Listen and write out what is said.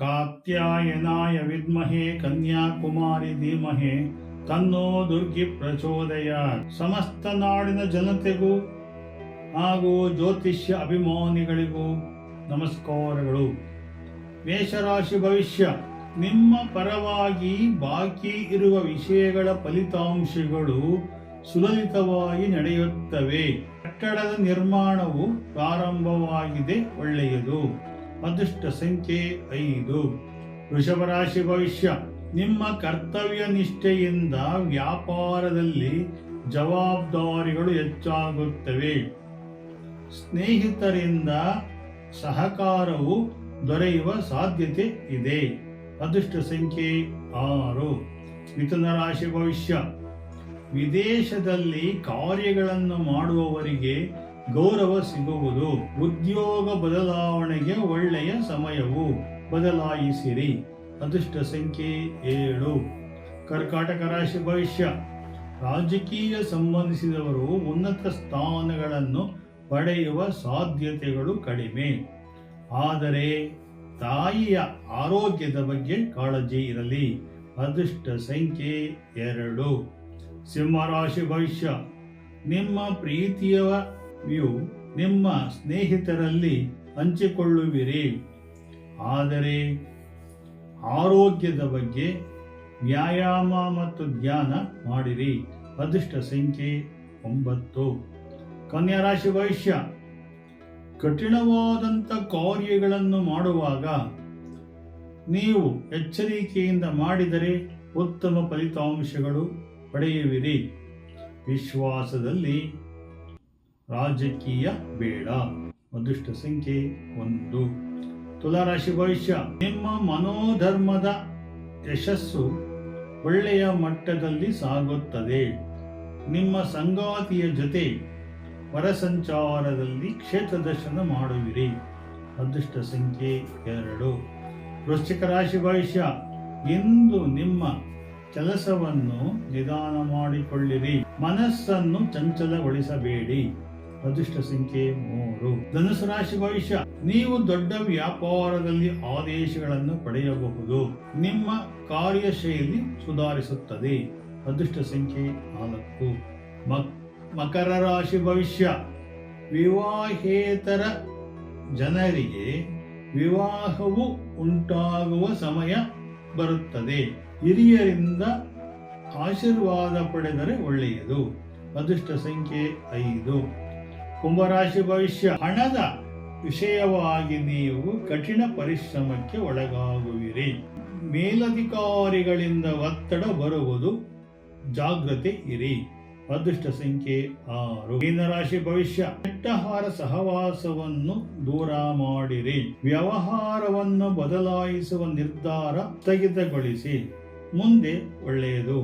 ಕಾತ್ಯಾಯನಾಯ ವಿದ್ಮಹೇ ಕನ್ಯಾಕುಮಾರಿ ಧೀಮಹೇ ತನ್ನೋ ದುರ್ಗಿ ಪ್ರಚೋದಯಾತ್. ಸಮಸ್ತ ನಾಡಿನ ಜನತೆಗೂ ಹಾಗೂ ಜ್ಯೋತಿಷ್ಯ ಅಭಿಮಾನಿಗಳಿಗೂ ನಮಸ್ಕಾರಗಳು. ಮೇಷರಾಶಿ ಭವಿಷ್ಯ. ನಿಮ್ಮ ಪರವಾಗಿ ಬಾಕಿ ಇರುವ ವಿಷಯಗಳ ಫಲಿತಾಂಶಗಳು ಸುಲಲಿತವಾಗಿ ನಡೆಯುತ್ತವೆ. ಕಟ್ಟಡದ ನಿರ್ಮಾಣವು ಪ್ರಾರಂಭವಾಗಿದೆ, ಒಳ್ಳೆಯದು. ಅದೃಷ್ಟ ಸಂಖ್ಯೆ 5. ವೃಷಭ ರಾಶಿ ಭವಿಷ್ಯ. ನಿಮ್ಮ ಕರ್ತವ್ಯ ನಿಷ್ಠೆಯಿಂದ ವ್ಯಾಪಾರದಲ್ಲಿ ಜವಾಬ್ದಾರಿಗಳು ಹೆಚ್ಚಾಗುತ್ತವೆ. ಸ್ನೇಹಿತರಿಂದ ಸಹಕಾರವು ದೊರೆಯುವ ಸಾಧ್ಯತೆ ಇದೆ. ಅದೃಷ್ಟ ಸಂಖ್ಯೆ 6. ಮಿಥುನ ರಾಶಿ ಭವಿಷ್ಯ. ವಿದೇಶದಲ್ಲಿ ಕಾರ್ಯಗಳನ್ನು ಮಾಡುವವರಿಗೆ ಗೌರವ ಸಿಗುವುದು. ಉದ್ಯೋಗ ಬದಲಾವಣೆಗೆ ಒಳ್ಳೆಯ ಸಮಯವು, ಬದಲಾಯಿಸಿರಿ. ಅದೃಷ್ಟ ಸಂಖ್ಯೆ 7. ಕರ್ಕಾಟಕ ರಾಶಿ ಭವಿಷ್ಯ. ರಾಜಕೀಯ ಸಂಬಂಧಿಸಿದವರು ಉನ್ನತ ಸ್ಥಾನಗಳನ್ನು ಪಡೆಯುವ ಸಾಧ್ಯತೆಗಳು ಕಡಿಮೆ. ಆದರೆ ತಾಯಿಯ ಆರೋಗ್ಯದ ಬಗ್ಗೆ ಕಾಳಜಿ ಇರಲಿ. ಅದೃಷ್ಟ ಸಂಖ್ಯೆ 2. ಸಿಂಹರಾಶಿ ಭವಿಷ್ಯ. ನಿಮ್ಮ ಪ್ರೀತಿಯು ನಿಮ್ಮ ಸ್ನೇಹಿತರಲ್ಲಿ ಹಂಚಿಕೊಳ್ಳುವಿರಿ. ಆದರೆ ಆರೋಗ್ಯದ ಬಗ್ಗೆ ವ್ಯಾಯಾಮ ಮತ್ತು ಧ್ಯಾನ ಮಾಡಿರಿ. ಅದೃಷ್ಟ ಸಂಖ್ಯೆ 9. ಕನ್ಯಾ ರಾಶಿ ಭವಿಷ್ಯ. ಕಠಿಣವಾದಂಥ ಕಾರ್ಯಗಳನ್ನು ಮಾಡುವಾಗ ನೀವು ಎಚ್ಚರಿಕೆಯಿಂದ ಮಾಡಿದರೆ ಉತ್ತಮ ಫಲಿತಾಂಶಗಳು ಪಡೆಯುವಿರಿ. ವಿಶ್ವಾಸದಲ್ಲಿ ರಾಜಕೀಯ ಬೇಡ. ಅದೃಷ್ಟ ಸಂಖ್ಯೆ 1. ತುಲಾರಾಶಿ ಭವಿಷ್ಯ. ನಿಮ್ಮ ಮನೋಧರ್ಮದ ಯಶಸ್ಸು ಒಳ್ಳೆಯ ಮಟ್ಟದಲ್ಲಿ ಸಾಗುತ್ತದೆ. ನಿಮ್ಮ ಸಂಗಾತಿಯ ಜೊತೆ ಹೊರಸಂಚಾರದಲ್ಲಿ ಕ್ಷೇತ್ರ ದರ್ಶನ ಮಾಡುವಿರಿ. ಅದೃಷ್ಟ ಸಂಖ್ಯೆ 2. ವೃಶ್ಚಿಕ ರಾಶಿ ಭವಿಷ್ಯ. ಇಂದು ನಿಮ್ಮ ಕೆಲಸವನ್ನು ನಿಧಾನ ಮಾಡಿಕೊಳ್ಳಿರಿ. ಮನಸ್ಸನ್ನು ಚಂಚಲಗೊಳಿಸಬೇಡಿ. ಅದೃಷ್ಟ ಸಂಖ್ಯೆ 3. ಧನುಸು ರಾಶಿ ಭವಿಷ್ಯ. ನೀವು ದೊಡ್ಡ ವ್ಯಾಪಾರದಲ್ಲಿ ಆದೇಶಗಳನ್ನು ಪಡೆಯಬಹುದು. ನಿಮ್ಮ ಕಾರ್ಯಶೈಲಿ ಸುಧಾರಿಸುತ್ತದೆ. ಅದೃಷ್ಟ ಸಂಖ್ಯೆ 4. ಮಕರ ರಾಶಿ ಭವಿಷ್ಯ. ವಿವಾಹೇತರ ಜನರಿಗೆ ವಿವಾಹವು ಉಂಟಾಗುವ ಸಮಯ ಬರುತ್ತದೆ. ಹಿರಿಯರಿಂದ ಆಶೀರ್ವಾದ ಪಡೆದರೆ ಒಳ್ಳೆಯದು. ಅದೃಷ್ಟ ಸಂಖ್ಯೆ 5. ಕುಂಭರಾಶಿ ಭವಿಷ್ಯ. ಹಣದ ವಿಷಯವಾಗಿ ನೀವು ಕಠಿಣ ಪರಿಶ್ರಮಕ್ಕೆ ಒಳಗಾಗುವಿರಿ. ಮೇಲಧಿಕಾರಿಗಳಿಂದ ಒತ್ತಡ ಬರುವುದು, ಜಾಗ್ರತೆ ಇರಿ. ಅದೃಷ್ಟ ಸಂಖ್ಯೆ 6. ಮೀನರಾಶಿ ಭವಿಷ್ಯ. ಕೆಟ್ಟಹಾರ ಸಹವಾಸವನ್ನು ದೂರ ಮಾಡಿರಿ. ವ್ಯವಹಾರವನ್ನು ಬದಲಾಯಿಸುವ ನಿರ್ಧಾರ ಸ್ಥಗಿತಗೊಳಿಸಿ. ಮುಂದೆ ಒಳ್ಳೆಯದು.